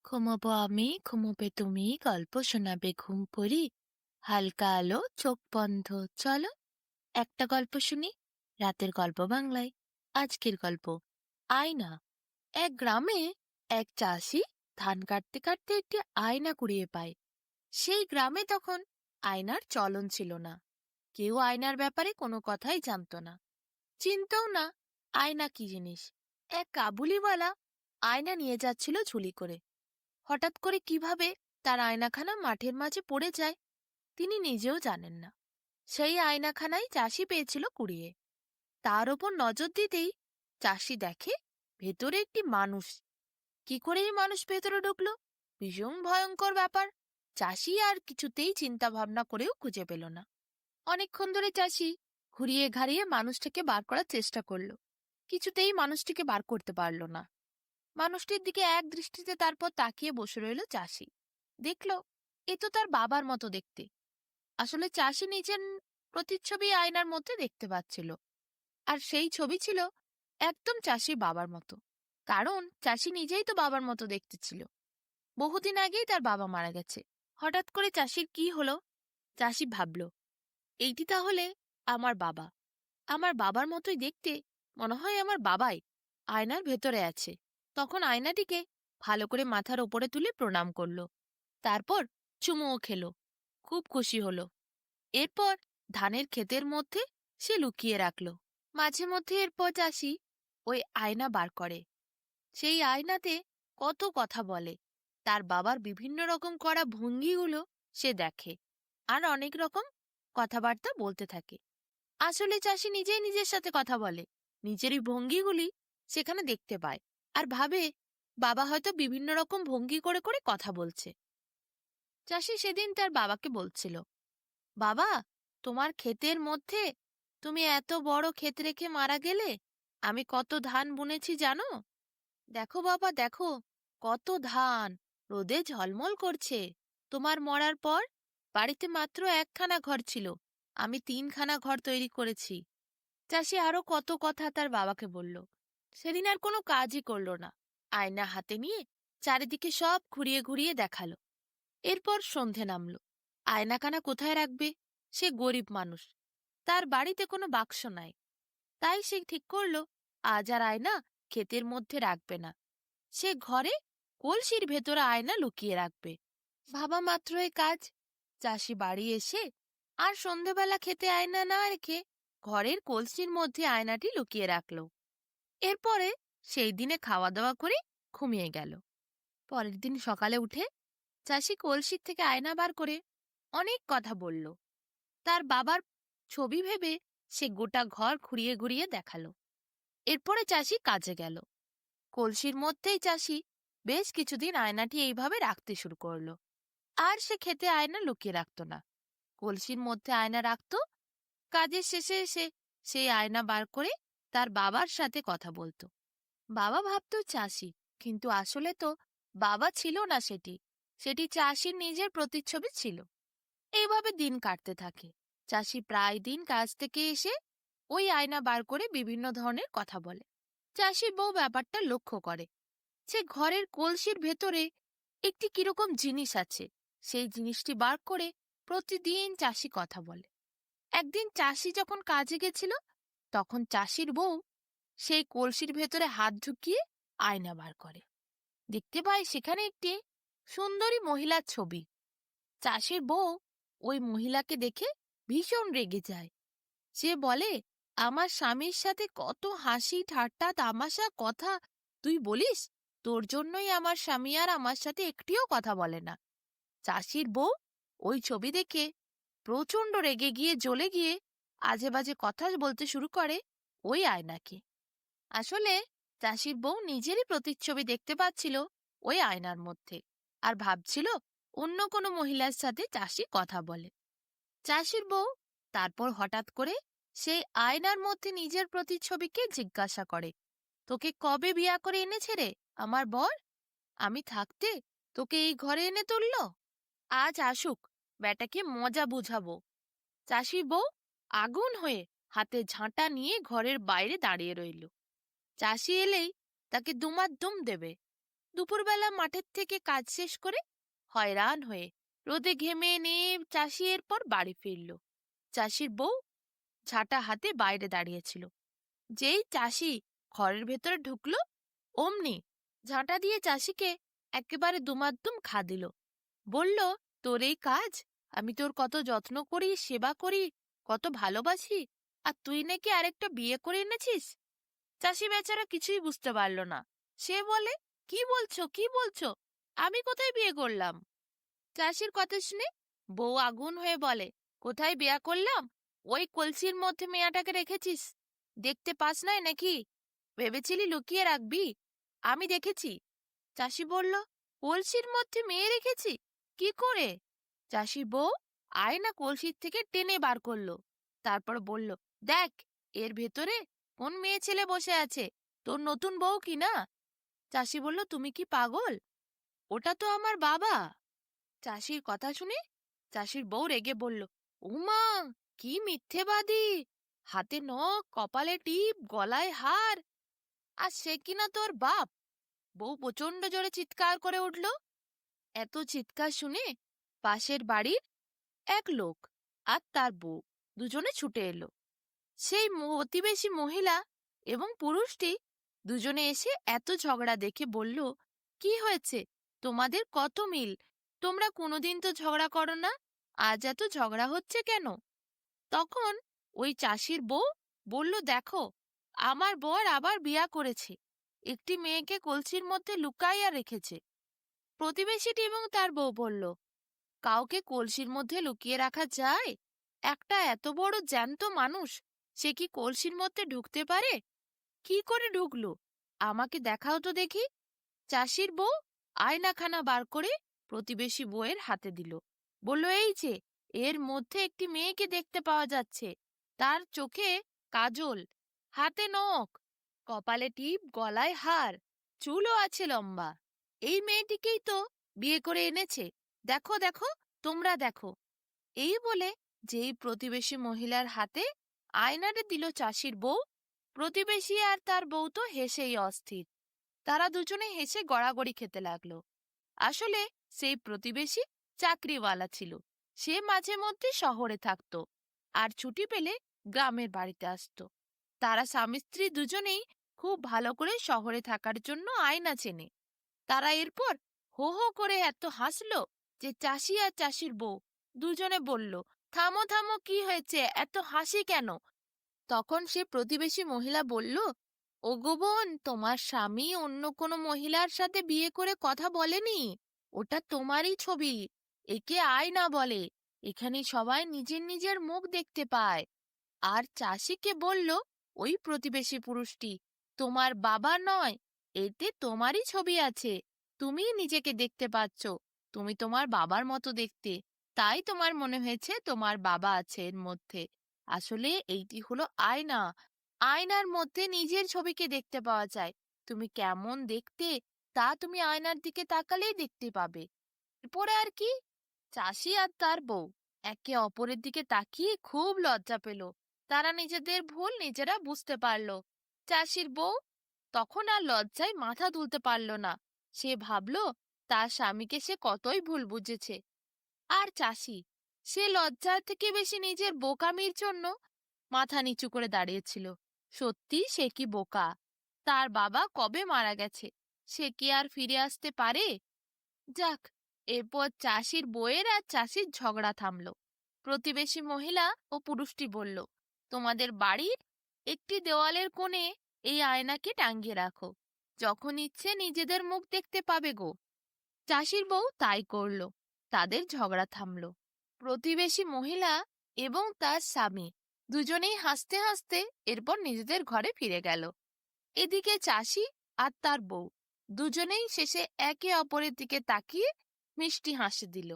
ঘুমোবো আমি, ঘুমোবে তুমি, গল্প শোনাবে ঘুম পড়ি। হালকা আলো, চোখ বন্ধ, চলো একটা গল্প শুনি। রাতের গল্প বাংলায়। আজকের গল্প আয়না। এক গ্রামে এক চাষি ধান কাটতে কাটতে একটি আয়না কুড়িয়ে পায়। সেই গ্রামে তখন আয়নার চলন ছিল না। কেউ আয়নার ব্যাপারে কোনো কথাই জানতো না, চিনতও না আয়না কি জিনিস। এক কাবুলিওয়ালা আয়না নিয়ে যাচ্ছিল ঝুলি করে। হঠাৎ করে কিভাবে তার আয়নাখানা মাঠের মাঝে পড়ে যায় তিনি নিজেও জানেন না। সেই আয়নাখানাই চাষি পেয়েছিল কুড়িয়ে। তার ওপর নজর দিতেই চাষি দেখে ভেতরে একটি মানুষ। কি করে এই মানুষ ভেতরে ঢুকলো, ভীষণ ভয়ঙ্কর ব্যাপার। চাষি আর কিছুতেই চিন্তা ভাবনা করেও খুঁজে পেল না। অনেকক্ষণ ধরে চাষি ঘুরিয়ে ঘাড়িয়ে মানুষটাকে বার করার চেষ্টা করলো, কিছুতেই মানুষটিকে বার করতে পারল না। মানুষটির দিকে এক দৃষ্টিতে তারপর তাকিয়ে বসে রইল চাষি। দেখল এ তো তার বাবার মতো দেখতে। আসলে চাষি নিজের প্রতিচ্ছবি আয়নার মধ্যে দেখতে পাচ্ছিল, আর সেই ছবি ছিল একদম চাষির বাবার মতো। কারণ চাষি নিজেই তো বাবার মতো দেখতে ছিল। বহুদিন আগেই তার বাবা মারা গেছে। হঠাৎ করে চাষির কি হলো, চাষি ভাবল এইটি তাহলে আমার বাবা। আমার বাবার মতোই দেখতে, মনে হয় আমার বাবাই আয়নার ভেতরে আছে। তখন আয়নাটিকে ভালো করে মাথার ওপরে তুলে প্রণাম করল, তারপর চুমুও খেল। খুব খুশি হলো। এরপর ধানের ক্ষেতের মধ্যে সে লুকিয়ে রাখল। মাঝে মধ্যে এরপর চাষি ওই আয়না বার করে। সেই আয়নাতে কত কথা বলে। তার বাবার বিভিন্ন রকম করা ভঙ্গিগুলো সে দেখে, আর অনেক রকম কথাবার্তা বলতে থাকে। আসলে চাষি নিজেই নিজের সাথে কথা বলে, নিজেরই ভঙ্গিগুলি সেখানে দেখতে পায়, আর ভাবে বাবা হয়তো বিভিন্ন রকম ভঙ্গি করে করে কথা বলছে। চাষি সেদিন তার বাবাকে বলছিল, বাবা, তোমার ক্ষেতের মধ্যে তুমি এত বড় ক্ষেত রেখে মারা গেলে। আমি কত ধান বুনেছি জানো? দেখো বাবা, দেখো কত ধান রোদে ঝলমল করছে। তোমার মরার পর বাড়িতে মাত্র একখানা ঘর ছিল, আমি তিনখানা ঘর তৈরি করেছি। চাষি আরো কত কথা তার বাবাকে বলল। সেদিন আর কোনো কাজই করল না। আয়না হাতে নিয়ে চারিদিকে সব ঘুরিয়ে ঘুরিয়ে দেখালো। এরপর সন্ধে নামল। আয়নাখানা কোথায় রাখবে? সে গরিব মানুষ, তার বাড়িতে কোনো বাক্স নাই। তাই সে ঠিক করল আজ আর আয়না ক্ষেতের মধ্যে রাখবে না। সে ঘরে কলসির ভেতরে আয়না লুকিয়ে রাখবে। ভাবা মাত্রই কাজ। চাষি বাড়ি এসে আর সন্ধেবেলা খেতে আয়না না রেখে ঘরের কলসির মধ্যে আয়নাটি লুকিয়ে রাখল। এরপরে সেই দিনে খাওয়া দাওয়া করে ঘুমিয়ে গেল। পরের দিন সকালে উঠে চাষি কলসির থেকে আয়না বার করে অনেক কথা বলল। তার বাবার ছবি ভেবে সে গোটা ঘর ঘুরিয়ে ঘুরিয়ে দেখালো। এরপরে চাষি কাজে গেল। কলসির মধ্যেই চাষি বেশ কিছুদিন আয়নাটি এইভাবে রাখতে শুরু করলো। আর সে খেতে আয়না লুকিয়ে রাখত না, কলসির মধ্যে আয়না রাখত। কাজের শেষে এসে সেই আয়না বার করে তার বাবার সাথে কথা বলতো। বাবা ভাবতো চাষি, কিন্তু আসলে তো বাবা ছিল না, সেটি সেটি চাষির নিজের প্রতিচ্ছবি ছিল। এইভাবে দিন কাটতে থাকে। চাষি প্রায় দিন কাজ থেকে এসে ওই আয়না বার করে বিভিন্ন ধরনের কথা বলে। চাষির বউ ব্যাপারটা লক্ষ্য করে। সে ঘরের কলসির ভেতরে একটি কিরকম জিনিস আছে, সেই জিনিসটি বার করে প্রতিদিন চাষি কথা বলে। একদিন চাষি যখন কাজে গেছিল, তখন চাষির বউ সেই কলসির ভেতরে হাত ঢুকিয়ে আয়না বার করে। দেখতে পায় সেখানে একটি সুন্দরী মহিলার ছবি। চাষির বউ ওই মহিলাকে দেখে ভীষণ রেগে যায়। সে বলে, আমার স্বামীর সাথে কত হাসি ঠাট্টা তামাশা কথা তুই বলিস, তোর জন্যই আমার স্বামী আর আমার সাথে একটিও কথা বলে না। চাষির বউ ওই ছবি দেখে প্রচণ্ড রেগে গিয়ে জ্বলে গিয়ে আজে বাজে কথা বলতে শুরু করে ওই আয়নাকে। আসলে চাষির বউ নিজেরই প্রতিচ্ছবি দেখতে পাচ্ছিল ওই আয়নার মধ্যে, আর ভাবছিল অন্য কোনো মহিলার সাথে চাষি কথা বলে। চাষির বউ তারপর হঠাৎ করে সেই আয়নার মধ্যে নিজের প্রতিচ্ছবিকে জিজ্ঞাসা করে, তোকে কবে বিয়া করে এনেছে রে আমার বর? আমি থাকতে তোকে এই ঘরে এনে তুলল? আজ আসুক, বেটাকে মজা বুঝাবো। চাষির বউ আগুন হয়ে হাতে ঝাঁটা নিয়ে ঘরের বাইরে দাঁড়িয়ে রইল। চাষি এলেই তাকে দুমার দুম দেবে। দুপুরবেলা মাঠের থেকে কাজ শেষ করে হয়রান হয়ে রোদে ঘেমে নিয়ে চাষি এরপর বাড়ি ফিরল। চাষির বউ ঝাঁটা হাতে বাইরে দাঁড়িয়েছিল। যেই চাষি ঘরের ভেতরে ঢুকলো, অমনি ঝাঁটা দিয়ে চাষিকে একেবারে দুমাদ্দুম খা দিল। বলল, তোর এই কাজ, আমি তোর কত যত্ন করি, সেবা করি, কত ভালোবাসি, আর তুই নাকি আরেকটা বিয়ে করে এনেছিস। চাষি বেচারা কিছুই বুঝতে পারল না। সে বলে, কি বলছো, কি বলছো, আমি কোথায় বিয়ে করলাম? চাষির কথা শুনে বউ আগুন হয়ে বলে, কোথায় বিয়ে করলাম? ওই কলসির মধ্যে মেয়েটাকে রেখেছিস, দেখতে পাস নাই নাকি? ভেবেছিলি লুকিয়ে রাখবি? আমি দেখেছি। চাষি বলল, কলসির মধ্যে মেয়ে রেখেছি, কি করে? চাষি বউ আয়না কলসির থেকে টেনে বার করলো। তারপর বলল, দেখ, এর ভেতরে কোন মেয়ে ছেলে বসে আছে, তোর নতুন বউ কি না? চাষি বলল, তুমি কি পাগল? ওটা তো আমার বাবা। চাষির কথা শুনে চাষির বউ রেগে বলল, উমা, কি মিথ্যেবাদী! হাতে নখ, কপালে টিপ, গলায় হার, আর সে কিনা তোর বাপ! বউ প্রচন্ড জোরে চিৎকার করে উঠল। এত চিৎকার শুনে পাশের বাড়ির এক লোক আর তার বউ দুজনে ছুটে এলো। সেই প্রতিবেশী মহিলা এবং পুরুষটি দুজনে এসে এত ঝগড়া দেখে বলল, কি হয়েছে, তোমাদের কত মিল, তোমরা কোনোদিন তো ঝগড়া করো না, আজ এত ঝগড়া হচ্ছে কেন? তখন ওই চাষির বউ বলল, দেখো, আমার বর আবার বিয়া করেছে, একটি মেয়েকে কলসির মধ্যে লুকাইয়া রেখেছে। প্রতিবেশীটি এবং তার বউ বলল, কাউকে কলসির মধ্যে লুকিয়ে রাখা যায়? একটা এত বড় জ্যান্ত মানুষ, সে কি কলসির মধ্যে ঢুকতে পারে? কি করে ঢুকলো, আমাকে দেখাও তো দেখি। চাষির বউ আয়নাখানা বার করে প্রতিবেশী বউয়ের হাতে দিল। বলল, এই যে, এর মধ্যে একটি মেয়েকে দেখতে পাওয়া যাচ্ছে। তার চোখে কাজল, হাতে নখ, কপালে টিপ, গলায় হার, চুলও আছে লম্বা। এই মেয়েটিকেই তো বিয়ে করে এনেছে। দেখো দেখো, তোমরা দেখো। এই বলে যেই প্রতিবেশী মহিলার হাতে আয়নাটা দিল চাষির বউ, প্রতিবেশী আর তার বউ তো হেসেই অস্থির। তারা দুজনে হেসে গড়াগড়ি খেতে লাগলো। আসলে সেই প্রতিবেশী চাকরিওয়ালা ছিল। সে মাঝে মধ্যে শহরে থাকতো আর ছুটি পেলে গ্রামের বাড়িতে আসতো। তারা স্বামী স্ত্রী দুজনেই খুব ভালো করে শহরে থাকার জন্য আয়না চেনে। তারা এরপর হো হো করে এত হাসলো যে চাষি আর চাষির বউ দুজনে বলল, থামো থামো, কি হয়েছে, এত হাসি কেন? তখন সে প্রতিবেশী মহিলা বলল, ওগো বোন, তোমার স্বামী অন্য কোনো মহিলার সাথে বিয়ে করে কথা বলেনি, ওটা তোমারই ছবি। একে আয়না বলে, এখানে সবাই নিজের নিজের মুখ দেখতে পায়। আর চাষিকে বলল ওই প্রতিবেশী পুরুষটি, তোমার বাবা নয়, এতে তোমারই ছবি আছে, তুমি নিজেকে দেখতে পাচ্ছ, তুমি তোমার বাবার মতো দেখতে, তাই তোমার মনে হয়েছে তোমার বাবা আছে এর মধ্যে। আসলে এইটি হলো আয়না, আয়নার মধ্যে নিজের ছবিকে দেখতে পাওয়া যায়। তুমি কেমন দেখতে তা তুমি আয়নার দিকে তাকালেই দেখতে পাবে। এরপরে আর কি, চাষি আর তার বউ একে অপরের দিকে তাকিয়ে খুব লজ্জা পেল। তারা নিজেদের ভুল নিজেরা বুঝতে পারল। চাষির বউ তখন আর লজ্জায় মাথা তুলতে পারল না। সে ভাবল তার স্বামীকে সে কতই ভুল বুঝেছে। আর চাষি, সে লজ্জার থেকে বেশি নিজের বোকামির জন্য মাথা নিচু করে দাঁড়িয়েছিল। সত্যি সে কি বোকা! তার বাবা কবে মারা গেছে, সে কি আর ফিরে আসতে পারে? যাক, এরপর চাষির বউয়ের আর চাষির ঝগড়া থামল। প্রতিবেশী মহিলা ও পুরুষটি বলল, তোমাদের বাড়ির একটি দেওয়ালের কোণে এই আয়নাকে টাঙ্গিয়ে রাখো, যখন ইচ্ছে নিজেদের মুখ দেখতে পাবে গো। চাষির বউ তাই করল। তাদের ঝগড়া থামল। প্রতিবেশী মহিলা এবং তার স্বামী দুজনেই হাসতে হাসতে এরপর নিজেদের ঘরে ফিরে গেল। এদিকে চাষি আর তার বউ দুজনেই শেষে একে অপরের দিকে তাকিয়ে মিষ্টি হাসি দিল।